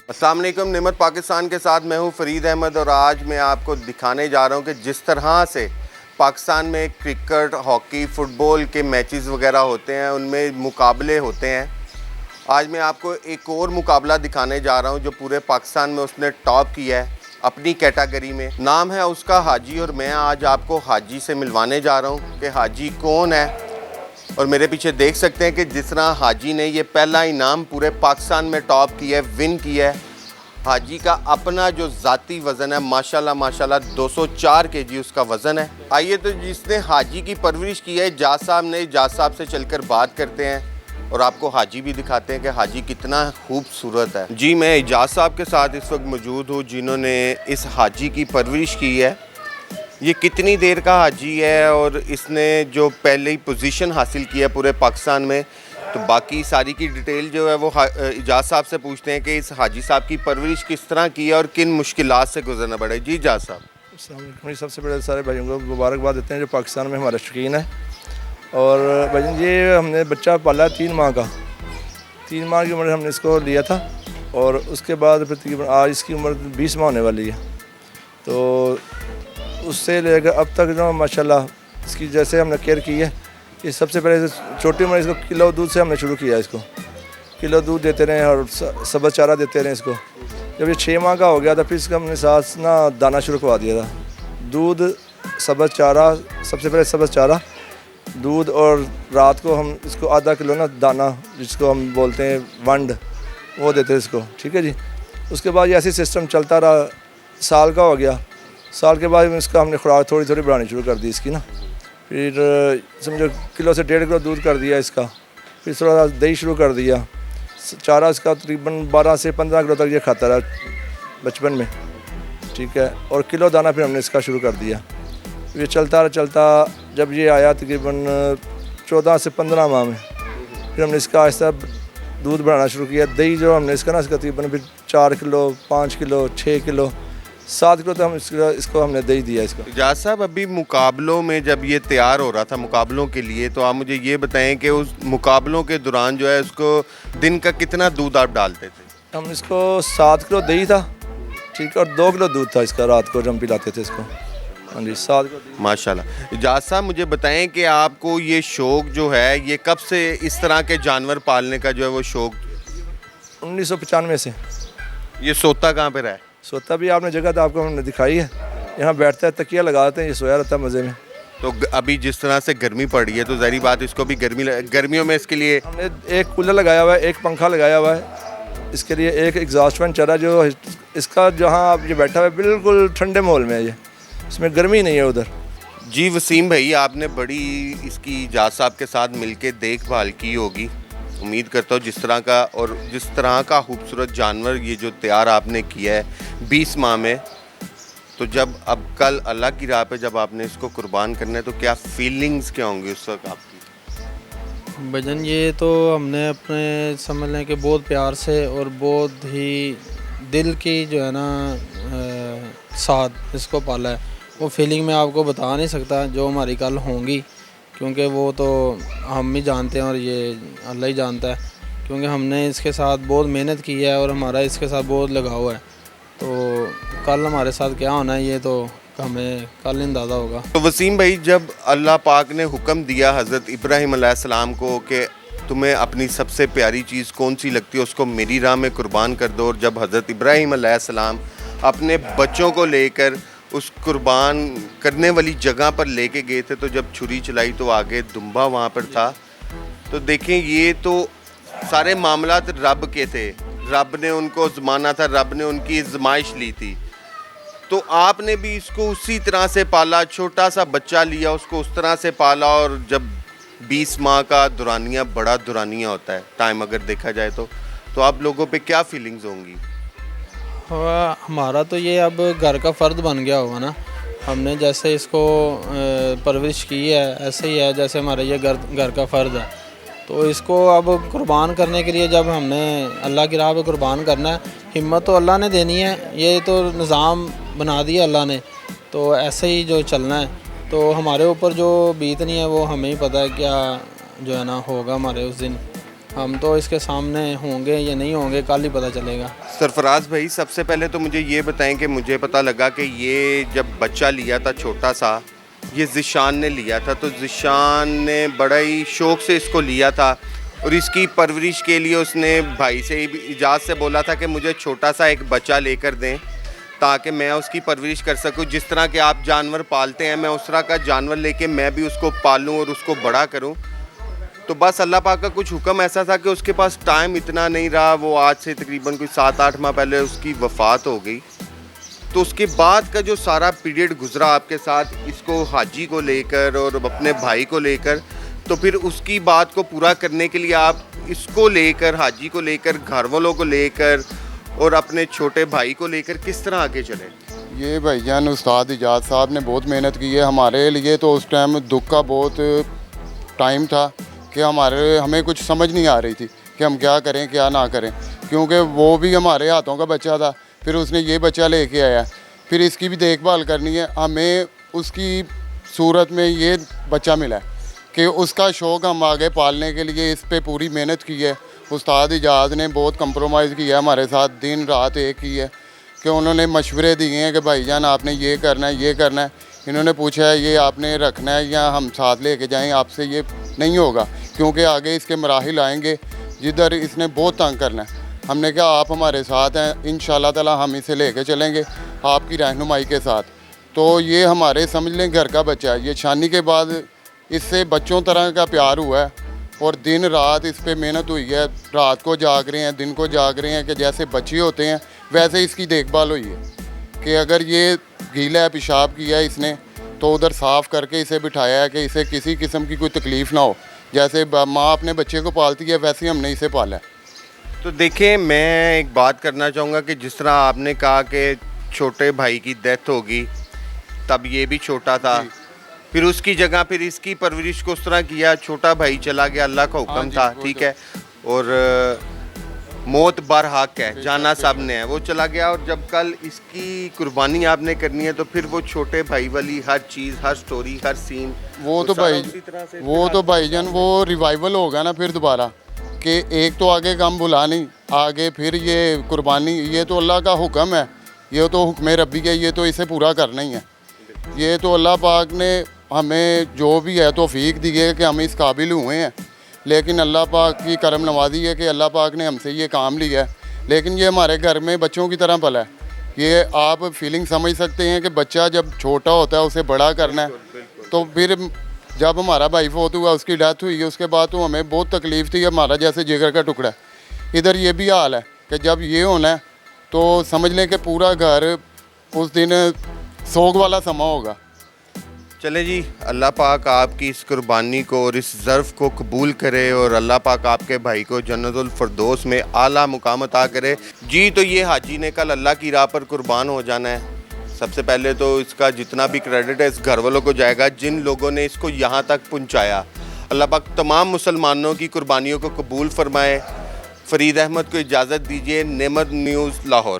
अस्सलाम वालेकुम। निमत पाकिस्तान के साथ मैं हूं फरीद अहमद और आज मैं आपको दिखाने जा रहा हूं कि जिस तरह से पाकिस्तान में क्रिकेट, हॉकी, फुटबॉल के मैचेस वगैरह होते हैं, उनमें मुकाबले होते हैं। आज मैं आपको एक और मुकाबला दिखाने जा रहा हूं जो पूरे पाकिस्तान में उसने टॉप किया है अपनी कैटेगरी में। नाम है उसका हाजी और मैं आज आपको हाजी से मिलवाने जा रहा हूं कि हाजी कौन है। और मेरे पीछे देख सकते हैं कि जिस तरह हाजी ने ये पहला इनाम पूरे पाकिस्तान में टॉप किया है, विन किया है। हाजी का अपना जो ज़ाती वज़न है माशाल्लाह 204 केजी उसका वज़न है। आइए तो जिसने हाजी की परवरिश की है इजाज़ साहब से चलकर बात करते हैं और आपको हाजी भी दिखाते हैं कि हाजी कितना खूबसूरत है। जी, मैं इजाज़ साहब के साथ इस वक्त मौजूद हूँ जिन्होंने इस हाजी की परवरिश की है। ये कितनी देर का हाजी है और इसने जो पहले ही पोजीशन हासिल की है पूरे पाकिस्तान में, तो बाकी सारी की डिटेल जो है वो इजाज़ साहब से पूछते हैं कि इस हाजी साहब की परवरिश किस तरह की है और किन मुश्किलात से गुजरना पड़े। जी इजाज़ साहब। सबसे पहले सारे भाइयों को मुबारकबाद देते हैं जो पाकिस्तान में हमारे शौकीन है। और भाईजान ये हमने बच्चा पाला 3 माह का, 3 माह की उम्र हमने इसको लिया था और उसके बाद तकरीबन आज इसकी उम्र 20 माह होने वाली है। तो उससे लेकर अब तक जो माशाल्लाह इसकी जैसे हमने केयर की है, ये सबसे पहले छोटी उम्र इसको किलो दूध से हमने शुरू किया। इसको किलो दूध देते रहे और सब्ज़ चारा देते रहे इसको। जब ये 6 माह का हो गया था फिर इसका हमने साथ ना दाना शुरू करवा दिया था। दूध, सब्ज़ चारा, सबसे पहले सब्ज़ चारा, दूध और रात को हम इसको आधा किलो ना दाना जिसको हम बोलते हैं वंड, वो देते इसको। ठीक है जी। उसके बाद ये ऐसे सिस्टम चलता रहा। साल का हो गया, साल के बाद इसका हमने खुराक थोड़ी थोड़ी बढ़ानी शुरू कर दी इसकी ना। फिर समझो किलो से 1.5 किलो दूध कर दिया इसका। फिर थोड़ा सा दही शुरू कर दिया। चारा इसका तकरीबन 12 से 15 किलो तक ये खाता रहा बचपन में। ठीक है। और किलो दाना फिर हमने इसका शुरू कर दिया। ये चलता जब ये आया तकरीबन 14 से 15 माह में फिर हमने इसका आहिस्ता दूध बढ़ाना शुरू किया। दही जो हमने इसका ना इसका तकरीबन फिर 4 किलो, 5 किलो, 6 किलो, 7 किलो तो हम इसको हमने दही दिया इसको। इजाज़ साहब, अभी मुकाबलों में जब ये तैयार हो रहा था मुकाबलों के लिए, तो आप मुझे ये बताएं कि उस मुकाबलों के दौरान जो है उसको दिन का कितना दूध आप डालते थे? हम इसको 7 किलो दही था, ठीक है, और 2 किलो दूध था इसका रात को जब हम पिलाते थे इसको। हाँ जी, 7 किलो माशाल्लाह। इजाज़ साहब, मुझे बताएं कि आपको ये शौक़ जो है ये कब से इस तरह के जानवर पालने का जो है वो शौक़? 1995 से। ये सोता कहाँ पे रहा है? सोता भी आपने जगह तो आपको हमने दिखाई है। यहाँ बैठता है, तकिया लगाते हैं, ये सोया रहता है मज़े में। तो अभी जिस तरह से गर्मी पड़ रही है तो ज़ाहिर बात इसको भी गर्मियों में इसके लिए हमने एक कूलर लगाया हुआ है, एक पंखा लगाया हुआ है इसके लिए, एक एग्जॉस्ट फैन चल रहा है जो इसका जहाँ आप ये बैठा हुआ है बिल्कुल ठंडे माहौल में है, ये इसमें गर्मी नहीं है उधर। जी वसीम भाई, आपने बड़ी इसकी इजाज़ साहब के साथ मिलके देखभाल की होगी। उम्मीद करता हूँ जिस तरह का खूबसूरत जानवर ये जो तैयार आपने किया है 20 माह में, तो जब अब कल अल्लाह की राह पे जब आपने इसको कुर्बान करना है तो क्या फीलिंग्स क्या होंगी उस वक्त आपकी? भजन ये तो हमने अपने समझ लें कि बहुत प्यार से और बहुत ही दिल की जो है ना साथ इसको पाला है। वो फीलिंग मैं आपको बता नहीं सकता जो हमारी कल होंगी, क्योंकि वो तो हम ही जानते हैं और ये अल्लाह ही जानता है, क्योंकि हमने इसके साथ बहुत मेहनत की है और हमारा इसके साथ बहुत लगाव है। तो कल हमारे साथ क्या होना है ये तो हमें कल अंदाज़ा होगा। तो वसीम भाई, जब अल्लाह पाक ने हुक्म दिया हज़रत इब्राहीम अलैहिस्सलाम को कि तुम्हें अपनी सबसे प्यारी चीज़ कौन सी लगती है उसको मेरी राह में कुर्बान कर दो, और जब हज़रत इब्राहीम अलैहिस्सलाम अपने बच्चों को लेकर उस कुर्बान करने वाली जगह पर लेके गए थे, तो जब छुरी चलाई तो आगे दुम्बा वहाँ पर था। तो देखें, ये तो सारे मामलात रब के थे, रब ने उनको आज़माना था, रब ने उनकी आजमाइश ली थी। तो आपने भी इसको उसी तरह से पाला, छोटा सा बच्चा लिया उसको उस तरह से पाला, और जब 20 माह का दुरानिया बड़ा दुरानिया होता है टाइम अगर देखा जाए तो आप लोगों पे क्या फीलिंग्स होंगी? हमारा तो ये अब घर का फ़र्द बन गया होगा ना। हमने जैसे इसको परवरिश की है ऐसे ही है जैसे हमारा ये घर का फ़र्द है। तो इसको अब कुर्बान करने के लिए जब हमने अल्लाह की राह पे कुर्बान करना है, हिम्मत तो अल्लाह ने देनी है, ये तो निज़ाम बना दिया अल्लाह ने, तो ऐसे ही जो चलना है। तो हमारे ऊपर जो बीतनी है वो हमें ही पता है क्या जो है ना होगा हमारे उस दिन। हम तो इसके सामने होंगे या नहीं होंगे कल ही पता चलेगा। सरफराज भाई, सबसे पहले तो मुझे ये बताएं कि मुझे पता लगा कि ये जब बच्चा लिया था छोटा सा, ये ज़िशान ने लिया था, तो ज़िशान ने बड़ा ही शौक़ से इसको लिया था और इसकी परवरिश के लिए उसने भाई से इजाज़त से बोला था कि मुझे छोटा सा एक बच्चा लेकर दें ताकि मैं उसकी परवरिश कर सकूं। जिस तरह के आप जानवर पालते हैं, मैं उस तरह का जानवर लेके मैं भी उसको पालूं और उसको बड़ा करूं। तो बस अल्लाह पाक का कुछ हुक्म ऐसा था कि उसके पास टाइम इतना नहीं रहा। वो आज से तकरीबन कोई 7-8 माह पहले उसकी वफ़ात हो गई। तो उसके बाद का जो सारा पीरियड गुजरा आपके साथ, इसको हाजी को लेकर और अपने भाई को लेकर, तो फिर उसकी बात को पूरा करने के लिए आप इसको लेकर, हाजी को लेकर, घर वालों को लेकर और अपने छोटे भाई को लेकर किस तरह आगे चले? ये भाईजान उस्ताद इजाज़ साहब ने बहुत मेहनत की है हमारे लिए। तो उस टाइम दुख का बहुत टाइम था कि हमें कुछ समझ नहीं आ रही थी कि हम क्या करें क्या ना करें, क्योंकि वो भी हमारे हाथों का बच्चा था। फिर उसने ये बच्चा लेके आया, फिर इसकी भी देखभाल करनी है। हमें उसकी सूरत में ये बच्चा मिला है कि उसका शौक़ हम आगे पालने के लिए इस पे पूरी मेहनत की है। उस्ताद इजाज़ ने बहुत कंप्रोमाइज़ किया हमारे साथ, दिन रात एक की है कि उन्होंने मशवरे दिए हैं कि भाईजान आपने ये करना है, ये करना है। इन्होंने पूछा है ये आपने रखना है या हम साथ लेके जाएं, आपसे ये नहीं होगा क्योंकि आगे इसके मराहिल आएंगे जिधर इसने बहुत तंग करना है। हमने कहा आप हमारे साथ हैं, इंशाल्लाह ताला हम इसे लेके चलेंगे आपकी रहनुमाई के साथ। तो ये हमारे समझ लें घर का बच्चा है। ये शादी के बाद इससे बच्चों तरह का प्यार हुआ है और दिन रात इस पे मेहनत हुई है। रात को जाग रहे हैं, दिन को जाग रहे हैं कि जैसे बच्चे होते हैं वैसे इसकी देखभाल हुई है कि अगर ये गीला है, पेशाब किया है इसने, तो उधर साफ़ करके इसे बिठाया है कि इसे किसी किस्म की कोई तकलीफ़ ना हो। जैसे माँ अपने बच्चे को पालती है वैसे ही हमने इसे पाला है। तो देखिए, मैं एक बात करना चाहूँगा कि जिस तरह आपने कहा कि छोटे भाई की डेथ होगी, तब ये भी छोटा था, फिर उसकी जगह फिर इसकी परवरिश को उस तरह किया, छोटा भाई चला गया, अल्लाह का हुक्म था, ठीक है। और मौत बरहक है, जाना सब ने है, वो चला गया। और जब कल इसकी कुर्बानी आपने करनी है तो फिर वो छोटे भाई वाली हर चीज़, हर स्टोरी, हर सीन, वो तो भाईजान वो रिवाइवल होगा ना फिर दोबारा कि एक तो आगे का हम भुला नहीं, आगे फिर ये कुर्बानी, ये तो अल्लाह का हुक्म है, ये तो हुक्म रब्बी है, ये तो इसे पूरा करना ही है। ये तो अल्लाह पाक ने हमें जो भी है तौफीक दी है कि हम इस काबिल हुए हैं, लेकिन अल्लाह पाक की करम नवाजी है कि अल्लाह पाक ने हमसे ये काम लिया है। लेकिन ये हमारे घर में बच्चों की तरह पला है। ये आप फीलिंग समझ सकते हैं कि बच्चा जब छोटा होता है उसे बड़ा करना है। तो फिर जब हमारा भाई फोत हुआ, उसकी डेथ हुई, उसके बाद तो हमें बहुत तकलीफ़ थी, हमारा जैसे जिगर का टुकड़ा। इधर ये भी हाल है कि जब ये होना है तो समझ लें कि पूरा घर उस दिन सोग वाला समा होगा। चले जी, अल्लाह पाक आपकी इस कुर्बानी को और इस ज़र्फ़ को कबूल करे और अल्लाह पाक आपके भाई को जन्नतुल फ़िरदौस में आला मुकाम अता करे। जी, तो ये हाजी ने कल अल्लाह की राह पर कुर्बान हो जाना है। सबसे पहले तो इसका जितना भी क्रेडिट है इस घर वालों को जाएगा जिन लोगों ने इसको यहाँ तक पहुँचाया। अल्लाह पाक तमाम मुसलमानों की कुर्बानियों को कबूल फरमाए। फ़रीद अहमद को इजाज़त दीजिए। नेमत न्यूज़, लाहौर।